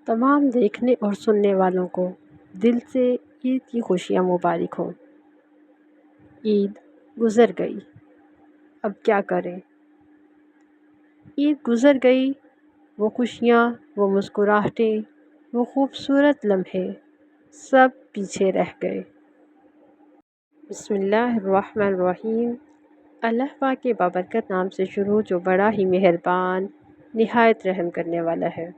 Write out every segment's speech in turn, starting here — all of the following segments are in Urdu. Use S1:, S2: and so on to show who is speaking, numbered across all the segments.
S1: تمام دیکھنے اور سننے والوں کو دل سے عید کی خوشیاں مبارک ہوں۔ عید گزر گئی، اب کیا کریں؟ عید گزر گئی، وہ خوشیاں، وہ مسکراہٹیں، وہ خوبصورت لمحے سب پیچھے رہ گئے۔ بسم اللہ الرحمن الرحیم۔ اللہ پاک کے بابرکت نام سے شروع جو بڑا ہی مہربان، نہایت رحم کرنے والا ہے۔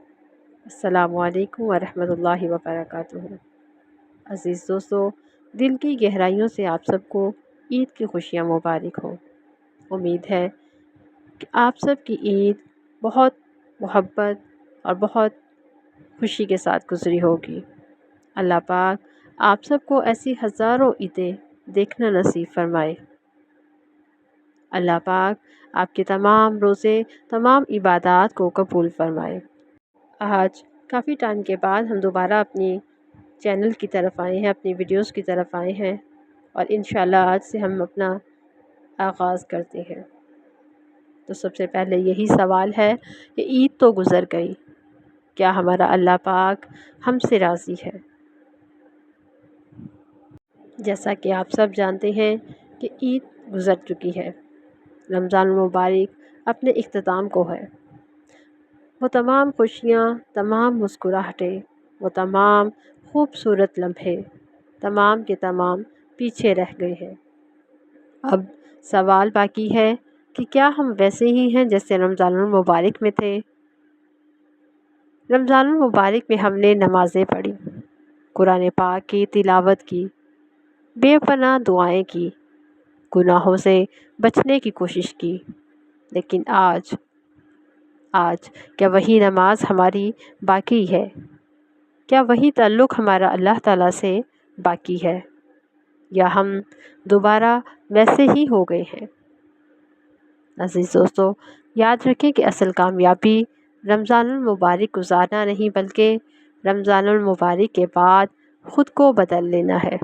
S1: السلام علیکم ورحمۃ اللہ وبرکاتہ۔ عزیز دوستو، دل کی گہرائیوں سے آپ سب کو عید کی خوشیاں مبارک ہوں۔ امید ہے کہ آپ سب کی عید بہت محبت اور بہت خوشی کے ساتھ گزری ہوگی۔ اللہ پاک آپ سب کو ایسی ہزاروں عیدیں دیکھنا نصیب فرمائے۔ اللہ پاک آپ کے تمام روزے، تمام عبادات کو قبول فرمائے۔ آج کافی ٹائم کے بعد ہم دوبارہ اپنی چینل کی طرف آئے ہیں، اپنی ویڈیوز کی طرف آئے ہیں، اور انشاءاللہ آج سے ہم اپنا آغاز کرتے ہیں۔ تو سب سے پہلے یہی سوال ہے کہ عید تو گزر گئی، کیا ہمارا اللہ پاک ہم سے راضی ہے؟ جیسا کہ آپ سب جانتے ہیں کہ عید گزر چکی ہے، رمضان المبارک اپنے اختتام کو ہے۔ وہ تمام خوشیاں، تمام مسکراہٹیں، وہ تمام خوبصورت لمحے تمام کے تمام پیچھے رہ گئے ہیں۔ اب سوال باقی ہے کہ کیا ہم ویسے ہی ہیں جیسے رمضان المبارک میں تھے؟ رمضان المبارک میں ہم نے نمازیں پڑھی، قرآن پاک کی تلاوت کی، بے پناہ دعائیں کی، گناہوں سے بچنے کی کوشش کی، لیکن آج کیا وہی نماز ہماری باقی ہے؟ کیا وہی تعلق ہمارا اللہ تعالیٰ سے باقی ہے؟ یا ہم دوبارہ ویسے ہی ہو گئے ہیں؟ عزیز دوستو، یاد رکھیں کہ اصل کامیابی رمضان المبارک گزارنا نہیں، بلکہ رمضان المبارک کے بعد خود کو بدل لینا ہے۔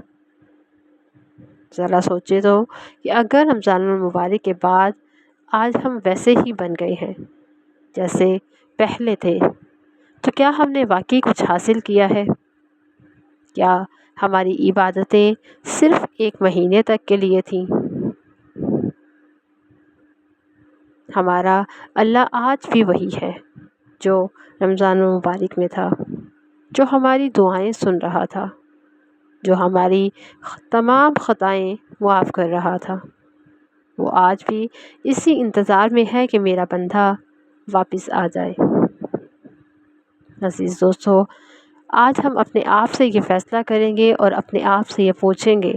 S1: ذرا سوچے تو کہ اگر رمضان المبارک کے بعد آج ہم ویسے ہی بن گئے ہیں جیسے پہلے تھے، تو کیا ہم نے واقعی کچھ حاصل کیا ہے؟ کیا ہماری عبادتیں صرف ایک مہینے تک کے لیے تھیں؟ ہمارا اللہ آج بھی وہی ہے جو رمضان المبارک میں تھا، جو ہماری دعائیں سن رہا تھا، جو ہماری تمام خطائیں معاف کر رہا تھا۔ وہ آج بھی اسی انتظار میں ہے کہ میرا بندہ واپس آ جائے۔ عزیز دوستو، آج ہم اپنے آپ سے یہ فیصلہ کریں گے اور اپنے آپ سے یہ پوچھیں گے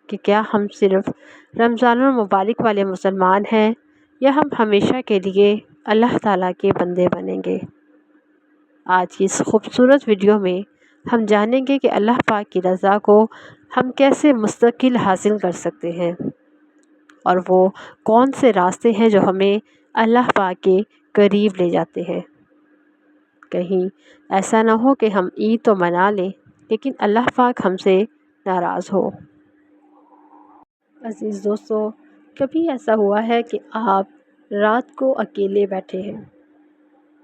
S1: کہ کیا ہم صرف رمضان المبارک والے مسلمان ہیں، یا ہم ہمیشہ کے لیے اللہ تعالیٰ کے بندے بنیں گے؟ آج کی اس خوبصورت ویڈیو میں ہم جانیں گے کہ اللہ پاک کی رضا کو ہم کیسے مستقل حاصل کر سکتے ہیں، اور وہ کون سے راستے ہیں جو ہمیں اللہ پاک کے قریب لے جاتے ہیں۔ کہیں ایسا نہ ہو کہ ہم عید تو منا لیں لیکن اللہ پاک ہم سے ناراض ہو۔ عزیز دوستو، کبھی ایسا ہوا ہے کہ آپ رات کو اکیلے بیٹھے ہیں،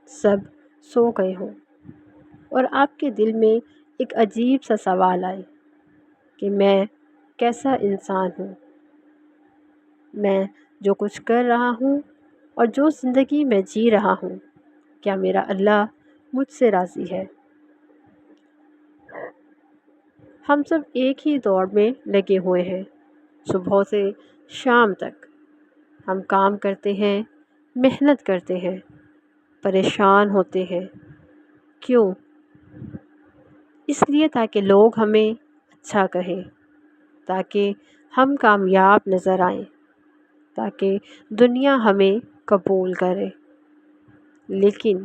S1: سب سو گئے ہوں، اور آپ کے دل میں ایک عجیب سا سوال آئے کہ میں کیسا انسان ہوں؟ میں جو کچھ کر رہا ہوں اور جو زندگی میں جی رہا ہوں، کیا میرا اللہ مجھ سے راضی ہے؟ ہم سب ایک ہی دوڑ میں لگے ہوئے ہیں، صبح سے شام تک ہم کام کرتے ہیں، محنت کرتے ہیں، پریشان ہوتے ہیں۔ کیوں؟ اس لیے تاکہ لوگ ہمیں اچھا کہیں، تاکہ ہم کامیاب نظر آئیں، تاکہ دنیا ہمیں قبول کرے۔ لیکن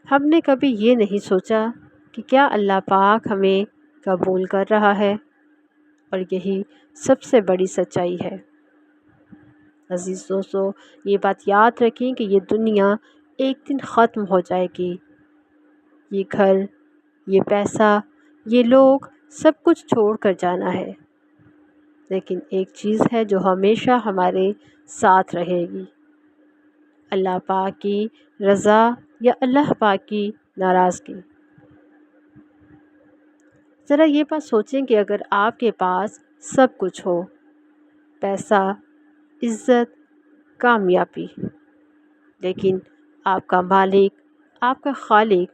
S1: ہم نے کبھی یہ نہیں سوچا کہ کیا اللہ پاک ہمیں قبول کر رہا ہے؟ اور یہی سب سے بڑی سچائی ہے۔ عزیز دوستو، یہ بات یاد رکھیں کہ یہ دنیا ایک دن ختم ہو جائے گی۔ یہ گھر، یہ پیسہ، یہ لوگ، سب کچھ چھوڑ کر جانا ہے، لیکن ایک چیز ہے جو ہمیشہ ہمارے ساتھ رہے گی، اللہ پاک کی رضا یا اللہ پاک کی ناراضگی۔ ذرا یہ بات سوچیں کہ اگر آپ کے پاس سب کچھ ہو، پیسہ، عزت، کامیابی، لیکن آپ کا مالک، آپ کا خالق،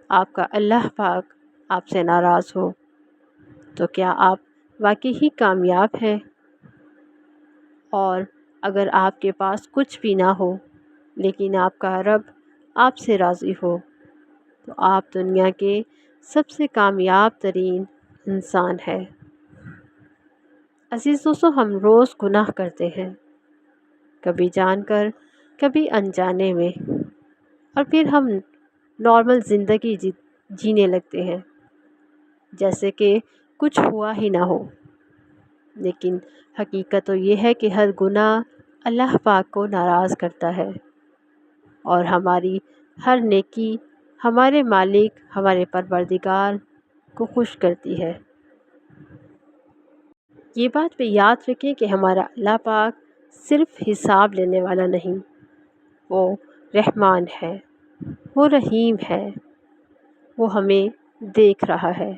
S1: آپ کا اللہ پاک آپ سے ناراض ہو، تو کیا آپ واقعی ہی کامیاب ہیں؟ اور اگر آپ کے پاس کچھ بھی نہ ہو لیکن آپ کا رب آپ سے راضی ہو، تو آپ دنیا کے سب سے کامیاب ترین انسان ہے۔ عزیز دوستو، ہم روز گناہ کرتے ہیں، کبھی جان کر، کبھی انجانے میں، اور پھر ہم نارمل زندگی جینے لگتے ہیں جیسے کہ کچھ ہوا ہی نہ ہو۔ لیکن حقیقت تو یہ ہے کہ ہر گناہ اللہ پاک کو ناراض کرتا ہے، اور ہماری ہر نیکی ہمارے مالک، ہمارے پروردگار کو خوش کرتی ہے۔ یہ بات بھی یاد رکھیں کہ ہمارا اللہ پاک صرف حساب لینے والا نہیں، وہ رحمان ہے، وہ رحیم ہے، وہ ہمیں دیکھ رہا ہے،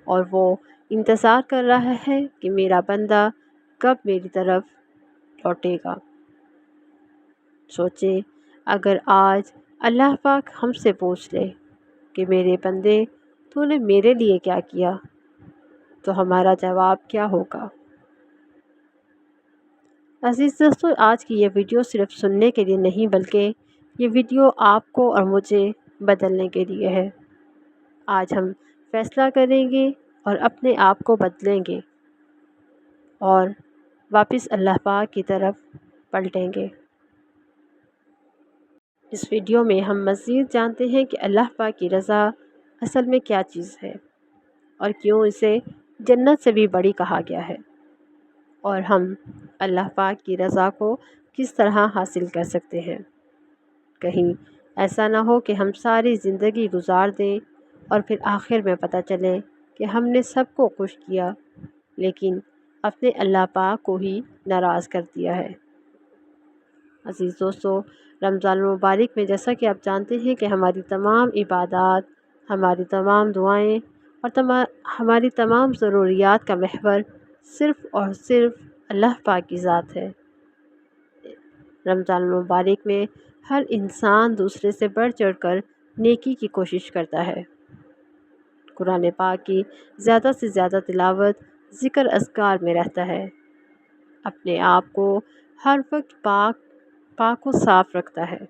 S1: اور وہ انتظار کر رہا ہے کہ میرا بندہ کب میری طرف لوٹے گا۔ سوچیں، اگر آج اللہ پاک ہم سے پوچھ لے کہ میرے بندے تو نے میرے لیے کیا کیا، تو ہمارا جواب کیا ہوگا؟ عزیز دوستو، آج کی یہ ویڈیو صرف سننے کے لیے نہیں، بلکہ یہ ویڈیو آپ کو اور مجھے بدلنے کے لیے ہے۔ آج ہم فیصلہ کریں گے اور اپنے آپ کو بدلیں گے اور واپس اللہ پاک کی طرف پلٹیں گے۔ اس ویڈیو میں ہم مزید جانتے ہیں کہ اللہ پاک کی رضا اصل میں کیا چیز ہے، اور کیوں اسے جنت سے بھی بڑی کہا گیا ہے، اور ہم اللہ پاک کی رضا کو کس طرح حاصل کر سکتے ہیں۔ کہیں ایسا نہ ہو کہ ہم ساری زندگی گزار دیں اور پھر آخر میں پتہ چلے کہ ہم نے سب کو خوش کیا لیکن اپنے اللہ پاک کو ہی ناراض کر دیا ہے۔ عزیز دوستو، رمضان المبارک میں جیسا کہ آپ جانتے ہیں کہ ہماری تمام عبادات، ہماری تمام دعائیں اور ہماری تمام ضروریات کا محور صرف اور صرف اللہ پاک کی ذات ہے۔ رمضان المبارک میں ہر انسان دوسرے سے بڑھ چڑھ کر نیکی کی کوشش کرتا ہے۔ قرآن پاک کی زیادہ سے زیادہ تلاوت، ذکر اذکار میں رہتا ہے، اپنے آپ کو ہر وقت پاک و صاف رکھتا ہے۔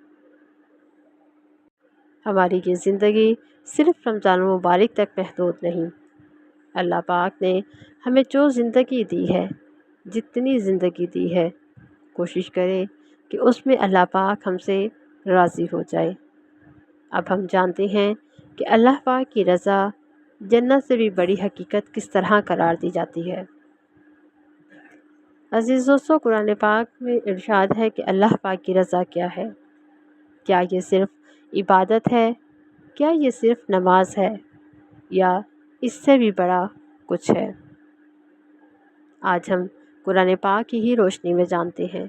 S1: ہماری یہ زندگی صرف رمضان المبارک تک محدود نہیں۔ اللہ پاک نے ہمیں جو زندگی دی ہے، جتنی زندگی دی ہے، کوشش کریں کہ اس میں اللہ پاک ہم سے راضی ہو جائے۔ اب ہم جانتے ہیں کہ اللہ پاک کی رضا جنت سے بھی بڑی حقیقت کس طرح قرار دی جاتی ہے۔ عزیز دوستو، قرآن پاک میں ارشاد ہے کہ اللہ پاک کی رضا کیا ہے؟ کیا یہ صرف عبادت ہے؟ کیا یہ صرف نماز ہے؟ یا اس سے بھی بڑا کچھ ہے؟ آج ہم قرآن پاک کی ہی روشنی میں جانتے ہیں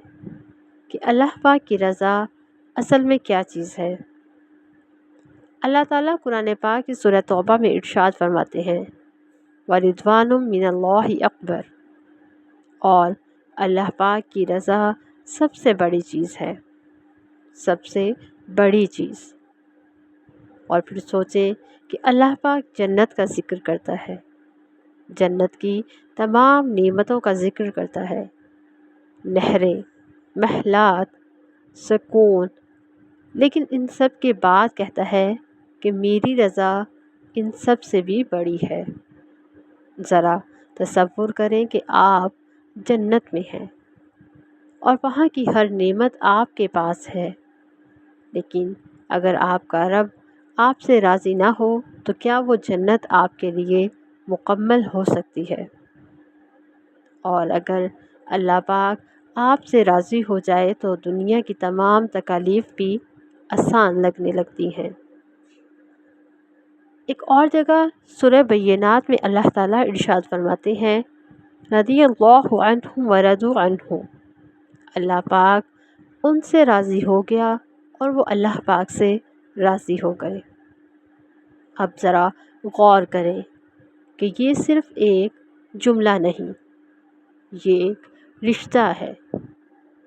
S1: کہ اللہ پاک کی رضا اصل میں کیا چیز ہے۔ اللہ تعالیٰ قرآن پاک کی سورہ توبہ میں ارشاد فرماتے ہیں، وَرِضْوَانٌ مِّنَ اللَّهِ اکبر، اور اللہ پاک کی رضا سب سے بڑی چیز ہے، سب سے بڑی چیز۔ اور پھر سوچیں کہ اللہ پاک جنت کا ذکر کرتا ہے، جنت کی تمام نعمتوں کا ذکر کرتا ہے، نہریں، محلات، سکون، لیکن ان سب کے بعد کہتا ہے کہ میری رضا ان سب سے بھی بڑی ہے۔ ذرا تصور کریں کہ آپ جنت میں ہیں اور وہاں کی ہر نعمت آپ کے پاس ہے، لیکن اگر آپ کا رب آپ سے راضی نہ ہو تو کیا وہ جنت آپ کے لیے مکمل ہو سکتی ہے؟ اور اگر اللہ پاک آپ سے راضی ہو جائے تو دنیا کی تمام تکالیف بھی آسان لگنے لگتی ہیں۔ ایک اور جگہ سورہ بینات میں اللہ تعالیٰ ارشاد فرماتے ہیں، رضی اللہ عنہم ورضوا عنہ، اللہ پاک ان سے راضی ہو گیا اور وہ اللہ پاک سے راضی ہو گئے۔ اب ذرا غور کریں کہ یہ صرف ایک جملہ نہیں، یہ ایک رشتہ ہے،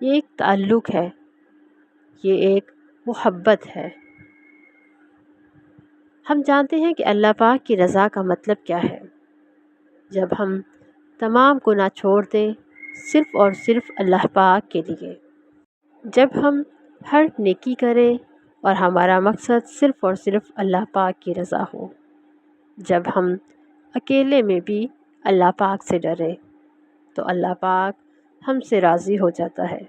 S1: یہ ایک تعلق ہے، یہ ایک محبت ہے۔ ہم جانتے ہیں کہ اللہ پاک کی رضا کا مطلب کیا ہے۔ جب ہم تمام گناہ چھوڑ دیں صرف اور صرف اللہ پاک کے لیے، جب ہم ہر نیکی کریں اور ہمارا مقصد صرف اور صرف اللہ پاک کی رضا ہو، جب ہم اکیلے میں بھی اللہ پاک سے ڈریں تو اللہ پاک ہم سے راضی ہو جاتا ہے۔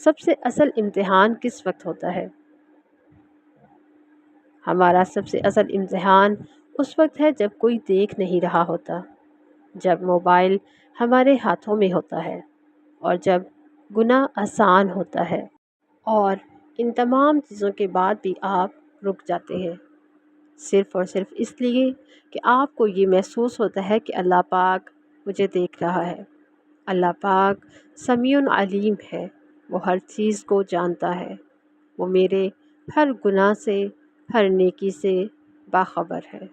S1: سب سے اصل امتحان کس وقت ہوتا ہے؟ ہمارا سب سے اصل امتحان اس وقت ہے جب کوئی دیکھ نہیں رہا ہوتا، جب موبائل ہمارے ہاتھوں میں ہوتا ہے، اور جب گناہ آسان ہوتا ہے، اور ان تمام چیزوں کے بعد بھی آپ رک جاتے ہیں، صرف اور صرف اس لیے کہ آپ کو یہ محسوس ہوتا ہے کہ اللہ پاک مجھے دیکھ رہا ہے، اللہ پاک سمیع علیم ہے، وہ ہر چیز کو جانتا ہے، وہ میرے ہر گناہ سے، ہر نیکی سے باخبر ہے۔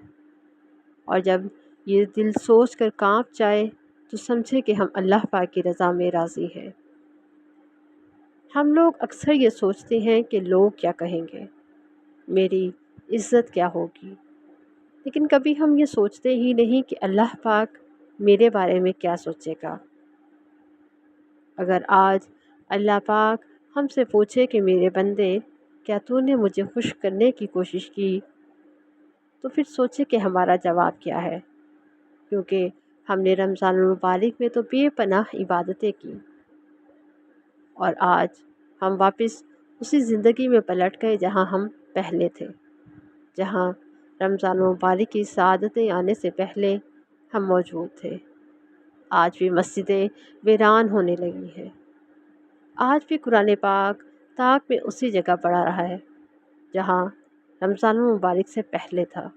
S1: اور جب یہ دل سوچ کر کانپ جائے تو سمجھے کہ ہم اللہ پاک کی رضا میں راضی ہیں۔ ہم لوگ اکثر یہ سوچتے ہیں کہ لوگ کیا کہیں گے، میری عزت کیا ہوگی، لیکن کبھی ہم یہ سوچتے ہی نہیں کہ اللہ پاک میرے بارے میں کیا سوچے گا۔ اگر آج اللہ پاک ہم سے پوچھے کہ میرے بندے، کیا تو نے مجھے خوش کرنے کی کوشش کی، تو پھر سوچے کہ ہمارا جواب کیا ہے، کیونکہ ہم نے رمضان المبارک میں تو بے پناہ عبادتیں کی، اور آج ہم واپس اسی زندگی میں پلٹ گئے جہاں ہم پہلے تھے، جہاں رمضان المبارک کی سعادتیں آنے سے پہلے ہم موجود تھے۔ آج بھی مسجدیں ویران ہونے لگی ہیں، آج بھی قرآن پاک طاق میں اسی جگہ پڑا رہا ہے جہاں رمضان المبارک سے پہلے تھا۔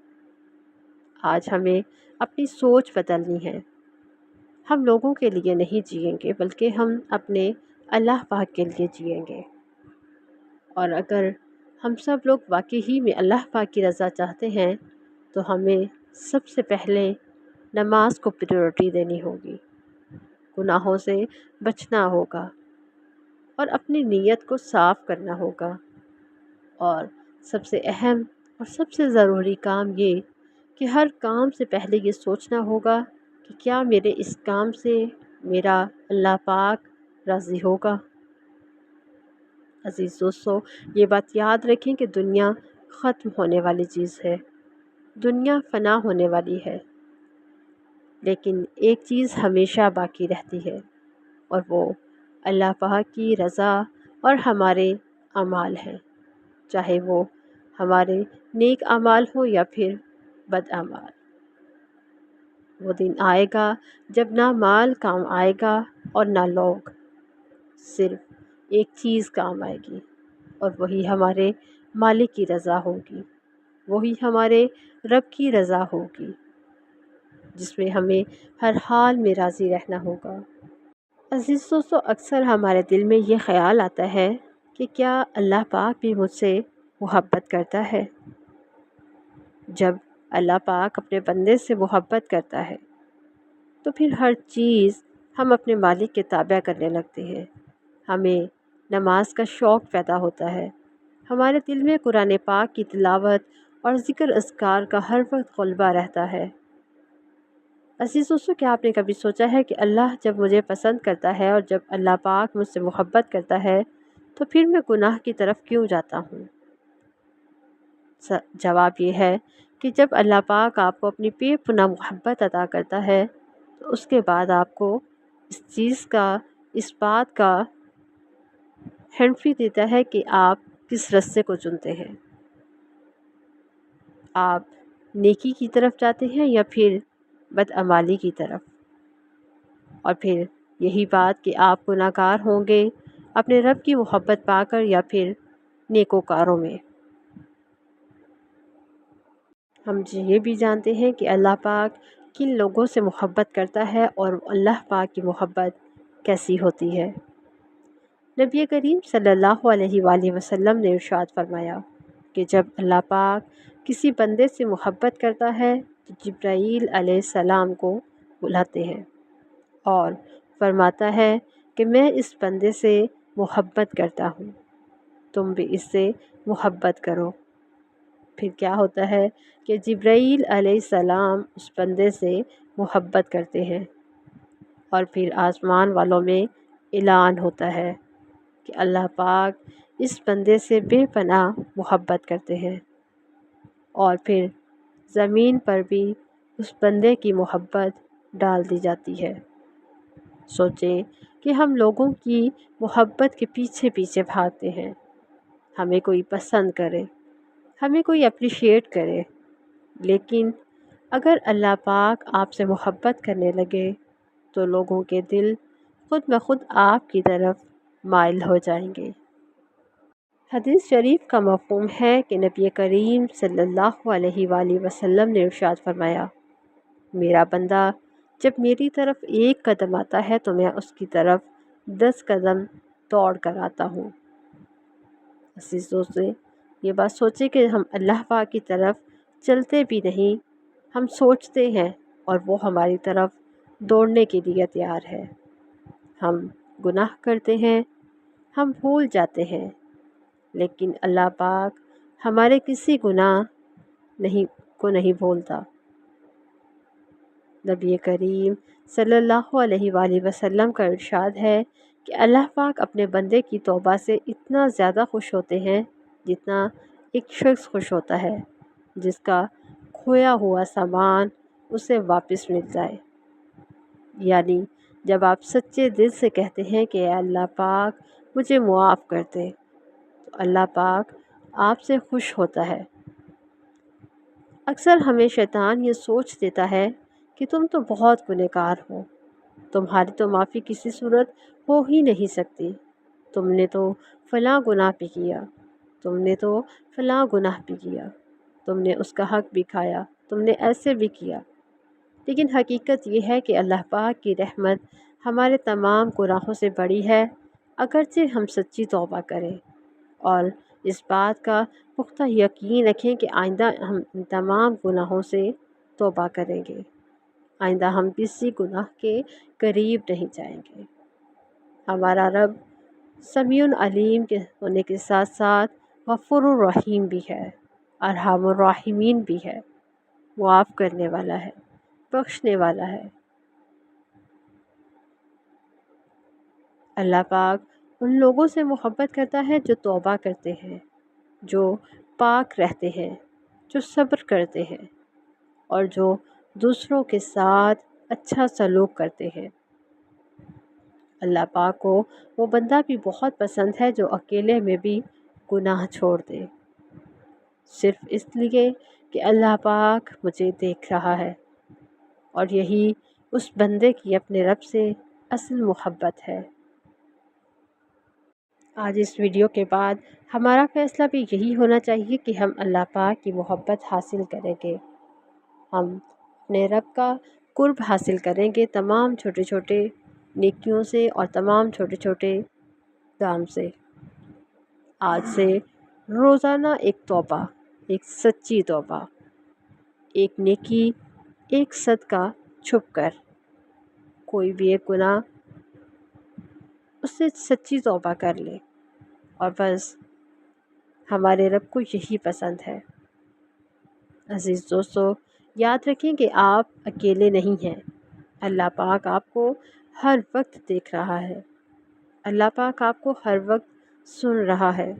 S1: آج ہمیں اپنی سوچ بدلنی ہے، ہم لوگوں کے لیے نہیں جئیں گے بلکہ ہم اپنے اللہ پاک کے لیے جئیں گے۔ اور اگر ہم سب لوگ واقعی میں اللہ پاک کی رضا چاہتے ہیں تو ہمیں سب سے پہلے نماز کو پریورٹی دینی ہوگی، گناہوں سے بچنا ہوگا، اور اپنی نیت کو صاف کرنا ہوگا، اور سب سے اہم اور سب سے ضروری کام یہ کہ ہر کام سے پہلے یہ سوچنا ہوگا کہ کیا میرے اس کام سے میرا اللہ پاک راضی ہوگا۔ عزیز دوستو، یہ بات یاد رکھیں کہ دنیا ختم ہونے والی چیز ہے، دنیا فنا ہونے والی ہے، لیکن ایک چیز ہمیشہ باقی رہتی ہے، اور وہ اللہ پاک کی رضا اور ہمارے اعمال ہیں، چاہے وہ ہمارے نیک اعمال ہو یا پھر بد اعمال۔ وہ دن آئے گا جب نہ مال کام آئے گا اور نہ لوگ، صرف ایک چیز کام آئے گی، اور وہی ہمارے مالک کی رضا ہوگی، وہی ہمارے رب کی رضا ہوگی، جس میں ہمیں ہر حال میں راضی رہنا ہوگا۔ عزیز دوستو، اکثر ہمارے دل میں یہ خیال آتا ہے کہ کیا اللہ پاک بھی مجھ سے محبت کرتا ہے؟ جب اللہ پاک اپنے بندے سے محبت کرتا ہے تو پھر ہر چیز ہم اپنے مالک کے تابع کرنے لگتے ہیں، ہمیں نماز کا شوق پیدا ہوتا ہے، ہمارے دل میں قرآن پاک کی تلاوت اور ذکر اذکار کا ہر وقت غلبہ رہتا ہے۔ عزیز دوستو، کیا آپ نے کبھی سوچا ہے کہ اللہ جب مجھے پسند کرتا ہے اور جب اللہ پاک مجھ سے محبت کرتا ہے تو پھر میں گناہ کی طرف کیوں جاتا ہوں؟ جواب یہ ہے کہ جب اللہ پاک آپ کو اپنی بے پناہ محبت عطا کرتا ہے تو اس کے بعد آپ کو اس چیز کا، اس بات کا ہنٹ بھی دیتا ہے کہ آپ کس راستے کو چنتے ہیں، آپ نیکی کی طرف جاتے ہیں یا پھر بدعمالی کی طرف۔ اور پھر یہی بات کہ آپ گناہگار ہوں گے اپنے رب کی محبت پا کر یا پھر نیکوکاروں میں۔ ہم یہ بھی جانتے ہیں کہ اللہ پاک کن لوگوں سے محبت کرتا ہے اور اللہ پاک کی محبت کیسی ہوتی ہے۔ نبی کریم صلی اللہ علیہ وآلہ وسلم نے ارشاد فرمایا کہ جب اللہ پاک کسی بندے سے محبت کرتا ہے تو جبرائیل علیہ السلام کو بلاتے ہیں اور فرماتا ہے کہ میں اس بندے سے محبت کرتا ہوں، تم بھی اس سے محبت کرو۔ پھر کیا ہوتا ہے کہ جبرائیل علیہ السلام اس بندے سے محبت کرتے ہیں اور پھر آسمان والوں میں اعلان ہوتا ہے کہ اللہ پاک اس بندے سے بے پناہ محبت کرتے ہیں، اور پھر زمین پر بھی اس بندے کی محبت ڈال دی جاتی ہے۔ سوچیں کہ ہم لوگوں کی محبت کے پیچھے پیچھے بھاگتے ہیں، ہمیں کوئی پسند کرے، ہمیں کوئی اپریشیٹ کرے، لیکن اگر اللہ پاک آپ سے محبت کرنے لگے تو لوگوں کے دل خود بخود آپ کی طرف مائل ہو جائیں گے۔ حدیث شریف کا مفہوم ہے کہ نبی کریم صلی اللہ علیہ وآلہ وسلم نے ارشاد فرمایا، میرا بندہ جب میری طرف ایک قدم آتا ہے تو میں اس کی طرف 10 قدم دوڑ کر آتا ہوں۔ عزیزوں سے یہ بات سوچیں کہ ہم اللہ پاک کی طرف چلتے بھی نہیں، ہم سوچتے ہیں اور وہ ہماری طرف دوڑنے کے لیے تیار ہے۔ ہم گناہ کرتے ہیں، ہم بھول جاتے ہیں، لیکن اللہ پاک ہمارے کسی گناہ کو نہیں بھولتا۔ نبی کریم صلی اللہ علیہ وآلہ وسلم کا ارشاد ہے کہ اللہ پاک اپنے بندے کی توبہ سے اتنا زیادہ خوش ہوتے ہیں جتنا ایک شخص خوش ہوتا ہے جس کا کھویا ہوا سامان اسے واپس مل جائے۔ یعنی جب آپ سچے دل سے کہتے ہیں کہ اے اللہ پاک مجھے معاف کر دے تو اللہ پاک آپ سے خوش ہوتا ہے۔ اکثر ہمیں شیطان یہ سوچ دیتا ہے کہ تم تو بہت گنہگار ہو، تمہاری تو معافی کسی صورت ہو ہی نہیں سکتی، تم نے تو فلاں گناہ بھی کیا، تم نے تو فلاں گناہ بھی کیا، تم نے اس کا حق بھی کھایا، تم نے ایسے بھی کیا۔ لیکن حقیقت یہ ہے کہ اللہ پاک کی رحمت ہمارے تمام گناہوں سے بڑی ہے، اگرچہ ہم سچی توبہ کریں اور اس بات کا پختہ یقین رکھیں کہ آئندہ ہم ان تمام گناہوں سے توبہ کریں گے، آئندہ ہم کسی گناہ کے قریب نہیں جائیں گے۔ ہمارا رب سمیع علیم کے ہونے کے ساتھ ساتھ غفور الرحیم بھی ہے، ارحم الراحمین بھی ہے، معاف کرنے والا ہے، بخشنے والا ہے۔ اللہ پاک ان لوگوں سے محبت کرتا ہے جو توبہ کرتے ہیں، جو پاک رہتے ہیں، جو صبر کرتے ہیں اور جو دوسروں کے ساتھ اچھا سلوک کرتے ہیں۔ اللہ پاک کو وہ بندہ بھی بہت پسند ہے جو اکیلے میں بھی گناہ چھوڑ دے، صرف اس لیے کہ اللہ پاک مجھے دیکھ رہا ہے، اور یہی اس بندے کی اپنے رب سے اصل محبت ہے۔ آج اس ویڈیو کے بعد ہمارا فیصلہ بھی یہی ہونا چاہیے کہ ہم اللہ پاک کی محبت حاصل کریں گے، ہم اپنے رب کا قرب حاصل کریں گے تمام چھوٹے چھوٹے نیکیوں سے اور تمام چھوٹے چھوٹے کام سے۔ آج سے روزانہ ایک توبہ، ایک سچی توبہ، ایک نیکی، ایک صدقہ چھپ کر، کوئی بھی ایک گناہ اس سے سچی توبہ کر لے، اور بس ہمارے رب کو یہی پسند ہے۔ عزیز دوستو، یاد رکھیں کہ آپ اکیلے نہیں ہیں، اللہ پاک آپ کو ہر وقت دیکھ رہا ہے، اللہ پاک آپ کو ہر وقت سن رہا ہے،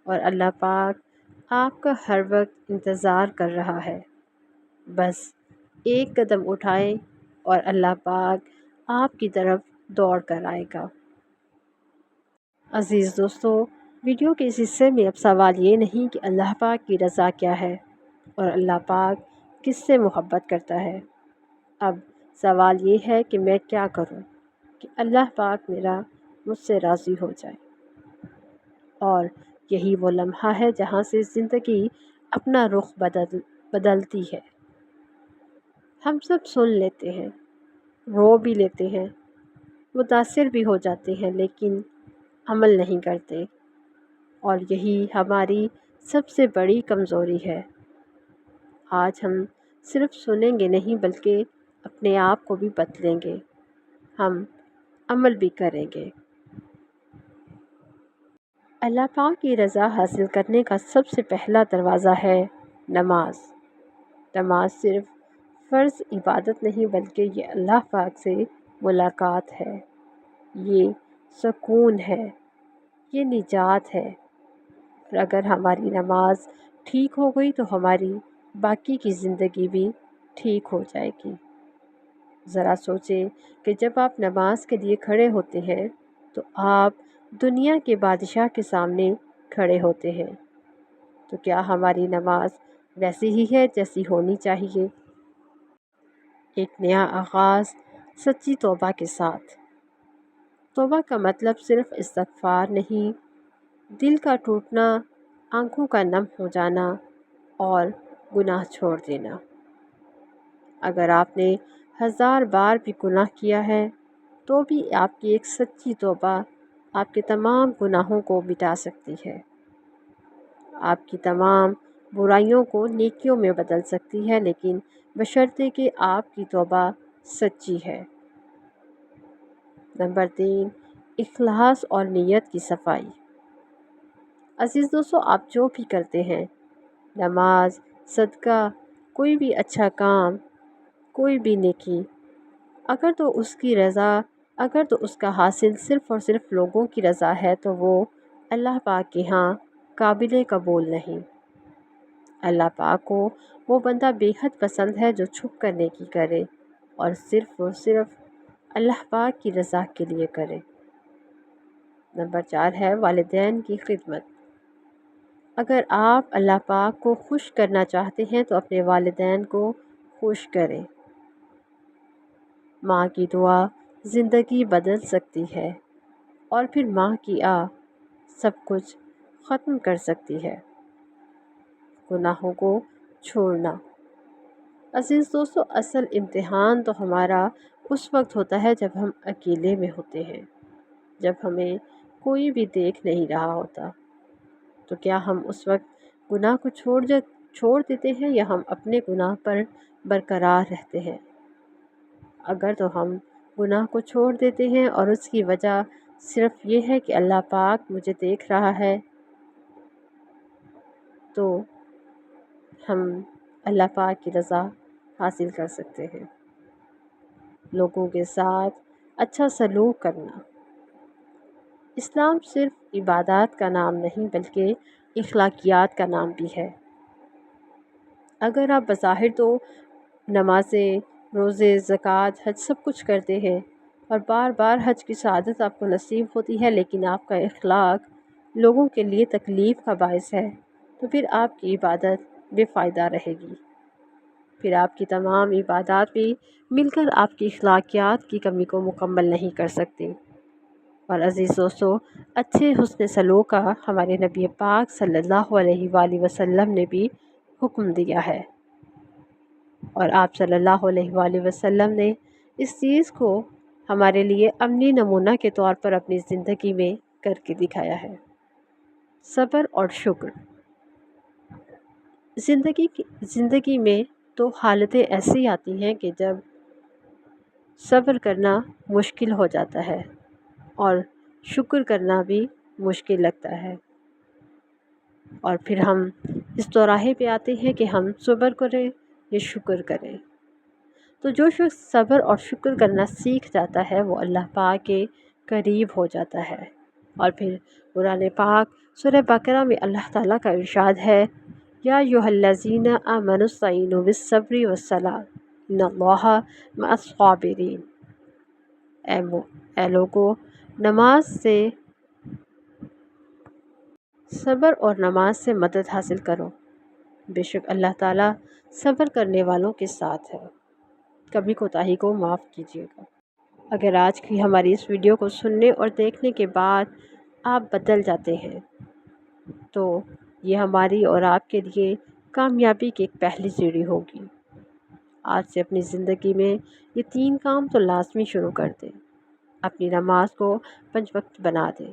S1: اور اللہ پاک آپ کا ہر وقت انتظار کر رہا ہے۔ بس ایک قدم اٹھائیں اور اللہ پاک آپ کی طرف دوڑ کر آئے گا۔ عزیز دوستو، ویڈیو کے اس حصے میں اب سوال یہ نہیں کہ اللہ پاک کی رضا کیا ہے اور اللہ پاک کس سے محبت کرتا ہے، اب سوال یہ ہے کہ میں کیا کروں کہ اللہ پاک مجھ سے راضی ہو جائے۔ اور یہی وہ لمحہ ہے جہاں سے زندگی اپنا رخ بدلتی ہے۔ ہم سب سن لیتے ہیں، رو بھی لیتے ہیں، متاثر بھی ہو جاتے ہیں، لیکن عمل نہیں کرتے، اور یہی ہماری سب سے بڑی کمزوری ہے۔ آج ہم صرف سنیں گے نہیں بلکہ اپنے آپ کو بھی بدلیں گے، ہم عمل بھی کریں گے۔ اللہ پاک کی رضا حاصل کرنے کا سب سے پہلا دروازہ ہے نماز۔ نماز صرف فرض عبادت نہیں بلکہ یہ اللہ پاک سے ملاقات ہے، یہ سکون ہے، یہ نجات ہے۔ اور اگر ہماری نماز ٹھیک ہو گئی تو ہماری باقی کی زندگی بھی ٹھیک ہو جائے گی۔ ذرا سوچیں کہ جب آپ نماز کے لیے کھڑے ہوتے ہیں تو آپ دنیا کے بادشاہ کے سامنے کھڑے ہوتے ہیں، تو کیا ہماری نماز ویسی ہی ہے جیسی ہونی چاہیے؟ ایک نیا آغاز سچی توبہ کے ساتھ۔ توبہ کا مطلب صرف استغفار نہیں، دل کا ٹوٹنا، آنکھوں کا نم ہو جانا اور گناہ چھوڑ دینا۔ اگر آپ نے 1000 بار بھی گناہ کیا ہے تو بھی آپ کی ایک سچی توبہ آپ کے تمام گناہوں کو مٹا سکتی ہے، آپ کی تمام برائیوں کو نیکیوں میں بدل سکتی ہے، لیکن بشرطے کہ آپ کی توبہ سچی ہے۔ نمبر 3، اخلاص اور نیت کی صفائی۔ عزیز دوستو، آپ جو بھی کرتے ہیں، نماز، صدقہ، کوئی بھی اچھا کام، کوئی بھی نیکی، اگر تو اس کا حاصل صرف اور صرف لوگوں کی رضا ہے تو وہ اللہ پاک کے ہاں قابل قبول نہیں۔ اللہ پاک کو وہ بندہ بے حد پسند ہے جو چھپ کر نیکی کرے اور صرف اللہ پاک کی رضا کے لیے کرے۔ نمبر 4 ہے والدین کی خدمت۔ اگر آپ اللہ پاک کو خوش کرنا چاہتے ہیں تو اپنے والدین کو خوش کریں۔ ماں کی دعا زندگی بدل سکتی ہے اور پھر ماں کی سب کچھ ختم کر سکتی ہے۔ گناہوں کو چھوڑنا۔ عزیز دوستو، اصل امتحان تو ہمارا اس وقت ہوتا ہے جب ہم اکیلے میں ہوتے ہیں، جب ہمیں کوئی بھی دیکھ نہیں رہا ہوتا۔ تو کیا ہم اس وقت گناہ کو چھوڑ دیتے ہیں یا ہم اپنے گناہ پر برقرار رہتے ہیں؟ اگر تو ہم گناہ کو چھوڑ دیتے ہیں اور اس کی وجہ صرف یہ ہے کہ اللہ پاک مجھے دیکھ رہا ہے، تو ہم اللہ پاک کی رضا حاصل کر سکتے ہیں۔ لوگوں کے ساتھ اچھا سلوک کرنا۔ اسلام صرف عبادات کا نام نہیں بلکہ اخلاقیات کا نام بھی ہے۔ اگر آپ بظاہر تو نمازیں، روزے، زکوٰۃ، حج سب کچھ کرتے ہیں اور بار بار حج کی سعادت آپ کو نصیب ہوتی ہے، لیکن آپ کا اخلاق لوگوں کے لیے تکلیف کا باعث ہے، تو پھر آپ کی عبادت بے فائدہ رہے گی۔ پھر آپ کی تمام عبادات بھی مل کر آپ کی اخلاقیات کی کمی کو مکمل نہیں کر سکتی۔ اور عزیز دوستو، اچھے حسن سلوک کا ہمارے نبی پاک صلی اللہ علیہ وآلہ وسلم نے بھی حکم دیا ہے، اور آپ صلی اللہ علیہ وآلہ وسلم نے اس چیز کو ہمارے لیے عملی نمونہ کے طور پر اپنی زندگی میں کر کے دکھایا ہے۔ صبر اور شکر۔ زندگی میں تو حالتیں ایسی آتی ہیں کہ جب صبر کرنا مشکل ہو جاتا ہے اور شکر کرنا بھی مشکل لگتا ہے، اور پھر ہم اس چوراہے پہ آتے ہیں کہ ہم صبر کریں یا شکر کریں۔ تو جو شخص صبر اور شکر کرنا سیکھ جاتا ہے وہ اللہ پاک کے قریب ہو جاتا ہے۔ اور پھر قرآن پاک سورہ بقرہ میں اللہ تعالیٰ کا ارشاد ہے، یا ایھا الذین آمنوا استعینوا بالصبر والصلاۃ ان اللہ مع الصابرین۔ اے لوگو، صبر اور نماز سے مدد حاصل کرو، بے شک اللہ تعالیٰ صبر کرنے والوں کے ساتھ ہے۔ کبھی کوتاہی کو معاف کیجیے گا۔ اگر آج کی ہماری اس ویڈیو کو سننے اور دیکھنے کے بعد آپ بدل جاتے ہیں تو یہ ہماری اور آپ کے لیے کامیابی کی ایک پہلی سیڑھی ہوگی۔ آج سے اپنی زندگی میں یہ 3 کام تو لازمی شروع کر دیں۔ اپنی نماز کو 5 وقت بنا دیں،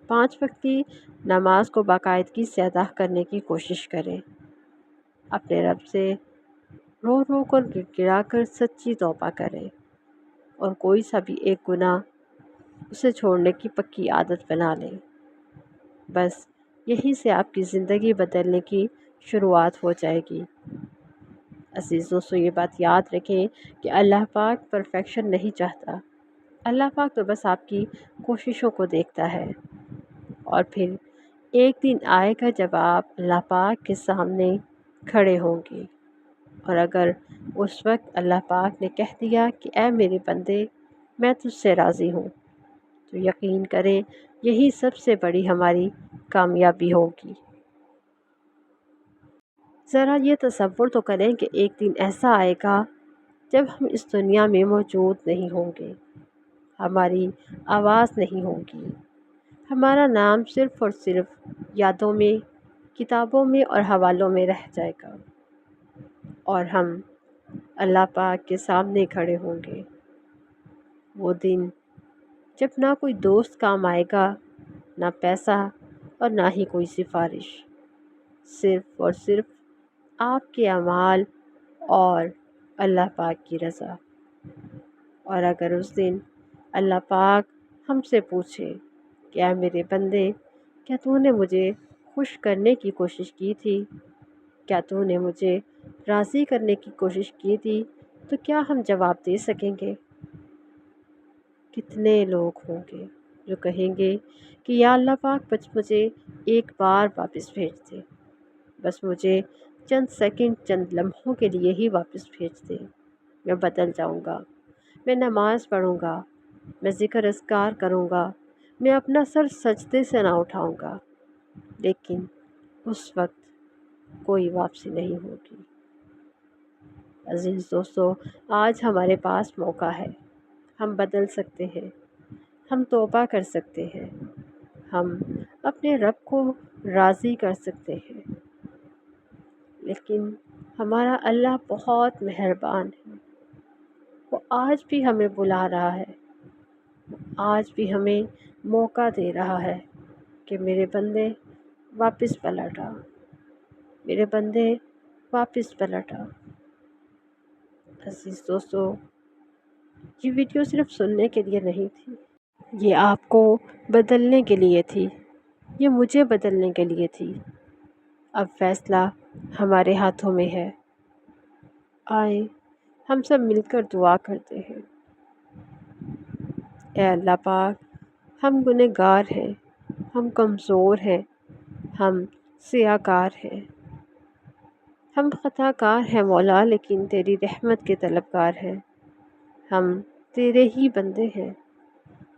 S1: 5 وقت کی نماز کو باقاعدگی سے ادا کرنے کی کوشش کریں، اپنے رب سے رو رو کر گڑگڑا کر سچی توبہ کرے اور کوئی سا بھی ایک گناہ اسے چھوڑنے کی پکی عادت بنا لے۔ بس یہیں سے آپ کی زندگی بدلنے کی شروعات ہو جائے گی۔ عزیز دوستو، یہ بات یاد رکھیں کہ اللہ پاک پرفیکشن نہیں چاہتا۔ اللہ پاک تو بس آپ کی کوششوں کو دیکھتا ہے، اور پھر ایک دن آئے گا جب آپ اللہ پاک کے سامنے کھڑے ہوں گے، اور اگر اس وقت اللہ پاک نے کہہ دیا کہ اے میرے بندے، میں تجھ سے راضی ہوں، تو یقین کریں یہی سب سے بڑی ہماری کامیابی ہوگی۔ ذرا یہ تصور تو کریں کہ ایک دن ایسا آئے گا جب ہم اس دنیا میں موجود نہیں ہوں گے، ہماری آواز نہیں ہوگی، ہمارا نام صرف اور صرف یادوں میں، کتابوں میں اور حوالوں میں رہ جائے گا، اور ہم اللہ پاک کے سامنے کھڑے ہوں گے۔ وہ دن جب نہ کوئی دوست کام آئے گا، نہ پیسہ اور نہ ہی کوئی سفارش، صرف اور صرف آپ کے اعمال اور اللہ پاک کی رضا۔ اور اگر اس دن اللہ پاک ہم سے پوچھے کہ اے میرے بندے، کیا تو نے مجھے خوش کرنے کی کوشش کی تھی؟ کیا تو نے مجھے راضی کرنے کی کوشش کی تھی؟ تو کیا ہم جواب دے سکیں گے؟ کتنے لوگ ہوں گے جو کہیں گے کہ یا اللہ پاک، بس مجھے ایک بار واپس بھیج دے، بس مجھے چند سیکنڈ، چند لمحوں کے لیے ہی واپس بھیج دے، میں بدل جاؤں گا، میں نماز پڑھوں گا، میں ذکر اذکار کروں گا، میں اپنا سر سجدے سے نہ اٹھاؤں گا۔ لیکن اس وقت کوئی واپسی نہیں ہوگی۔ عزیز دوستو، آج ہمارے پاس موقع ہے، ہم بدل سکتے ہیں، ہم توبہ کر سکتے ہیں، ہم اپنے رب کو راضی کر سکتے ہیں، لیکن ہمارا اللہ بہت مہربان ہے۔ وہ آج بھی ہمیں بلا رہا ہے، وہ آج بھی ہمیں موقع دے رہا ہے کہ میرے بندے واپس پلٹ آ، میرے بندے واپس پلٹ آ۔ عزیز دوستو، یہ ویڈیو صرف سننے کے لیے نہیں تھی، یہ آپ کو بدلنے کے لیے تھی، یہ مجھے بدلنے کے لیے تھی۔ اب فیصلہ ہمارے ہاتھوں میں ہے۔ آئیں ہم سب مل کر دعا کرتے ہیں۔ اے اللہ پاک، ہم گنہگار ہیں، ہم کمزور ہیں، ہم سیاہکار ہیں، ہم خطا کار ہیں مولا، لیکن تیری رحمت کے طلبگار ہیں، ہم تیرے ہی بندے ہیں۔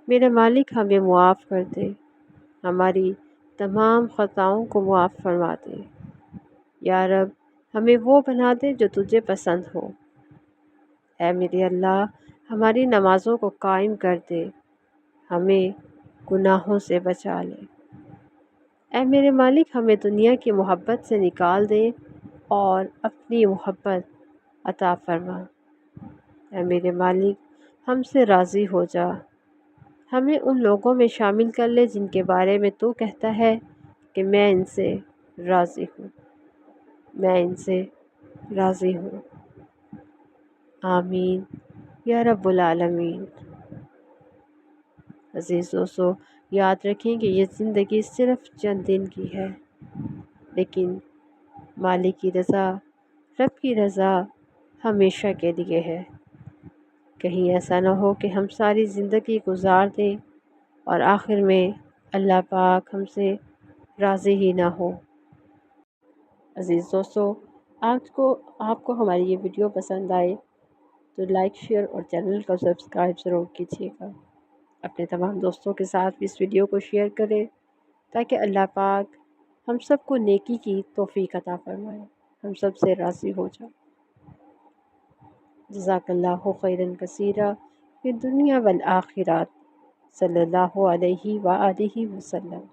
S1: میرے مالک، ہمیں معاف کر دے، ہماری تمام خطاؤں کو معاف فرما دے۔ یا رب، ہمیں وہ بنا دے جو تجھے پسند ہو۔ اے میرے اللہ، ہماری نمازوں کو قائم کر دے، ہمیں گناہوں سے بچا لے۔ اے میرے مالک، ہمیں دنیا کی محبت سے نکال دے اور اپنی محبت عطا فرما۔ اے میرے مالک، ہم سے راضی ہو جا، ہمیں ان لوگوں میں شامل کر لے جن کے بارے میں تو کہتا ہے کہ میں ان سے راضی ہوں، میں ان سے راضی ہوں۔ آمین یا رب العالمین۔ عزیز دوستو، یاد رکھیں کہ یہ زندگی صرف چند دن کی ہے، لیکن مالک کی رضا، رب کی رضا ہمیشہ کے لیے ہے۔ کہیں ایسا نہ ہو کہ ہم ساری زندگی گزار دیں اور آخر میں اللہ پاک ہم سے راضی ہی نہ ہو۔ عزیز دوستو، آپ کو ہماری یہ ویڈیو پسند آئے تو لائک، شیئر اور چینل کو سبسکرائب ضرور کیجیے گا۔ اپنے تمام دوستوں کے ساتھ بھی اس ویڈیو کو شیئر کریں تاکہ اللہ پاک ہم سب کو نیکی کی توفیق عطا فرمائے، ہم سب سے راضی ہو جائے۔ جزاک اللہ خیراً کثیرا فی الدنیا والآخرات، صلی اللہ علیہ وآلہ وسلم۔